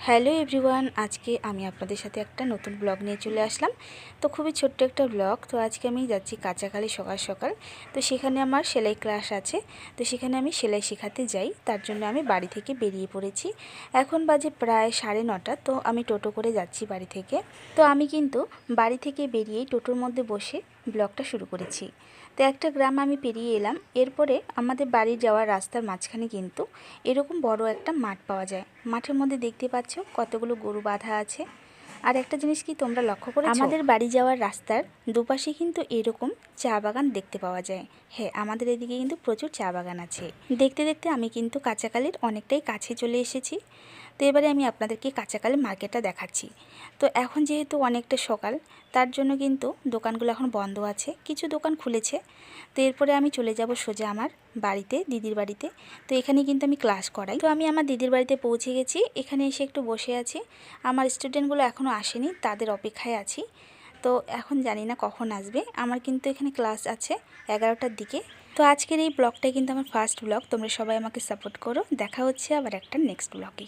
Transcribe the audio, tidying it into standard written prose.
Hello everyone, আজকে আমি আপনাদের সাথে একটা নতুন ব্লগ নিয়ে চলে আসলাম। তো খুবই ছোট্ট একটা ব্লগ। তো আজকে আমি যাচ্ছি কাঁচাখালি সকাল সকাল। তো সেখানে আমার সেলাই ক্লাস আছে, তো সেখানে আমি সেলাই শেখাতে যাই। তার জন্য আমি বাড়ি থেকে বেরিয়ে পড়েছি। এখন বাজে প্রায় 9:30। তো আমি টোটো করে যাচ্ছি বাড়ি থেকে। তো আমি কিন্তু বাড়ি থেকে বেরিয়েই টোটোর মধ্যে বসে ব্লগটা শুরু করেছি। তো একটা গ্রাম আমি পেরিয়ে এলাম। এরপরে আমাদের বাড়ি যাওয়ার রাস্তার মাঝখানে কিন্তু এরকম বড় একটা মাঠ পাওয়া যায়। মাঠের মধ্যে দেখতে পাচ্ছ কতগুলো গরু বাঁধা আছে। আর একটা জিনিস কি তোমরা লক্ষ্য করেছো, আমাদের বাড়ি যাওয়ার রাস্তার দুপাশে কিন্তু এরকম চা বাগান দেখতে পাওয়া যায়। হ্যাঁ, আমাদের এদিকে কিন্তু প্রচুর চা বাগান আছে। দেখতে দেখতে আমি কিন্তু কাঁচাকালির অনেকটাই কাছে চলে এসেছি। তো এবারে আমি আপনাদেরকে কাঁচাকালি মার্কেটটা দেখাচ্ছি। তো এখন যেহেতু অনেকটা সকাল, তার জন্য কিন্তু দোকানগুলো এখন বন্ধ আছে, কিছু দোকান খুলেছে। তো এরপরে আমি চলে যাব সোজা আমার বাড়িতে, দিদির বাড়িতে। তো এখানে কিন্তু আমি ক্লাস করাই। তো আমি আমার দিদির বাড়িতে পৌঁছে গেছি। এখানে এসে একটু বসে আছি। আমার স্টুডেন্টগুলো এখনও আসেনি, তাদের অপেক্ষায় আছি। তো এখন জানি না কখন আসবে। আমার কিন্তু এখানে ক্লাস আছে 11টার দিকে। তো আজকের এই ব্লগটাই কিন্তু আমার ফার্স্ট ব্লগ। তোমরা সবাই আমাকে সাপোর্ট করো। দেখা হচ্ছে আবার একটা নেক্সট ব্লগে।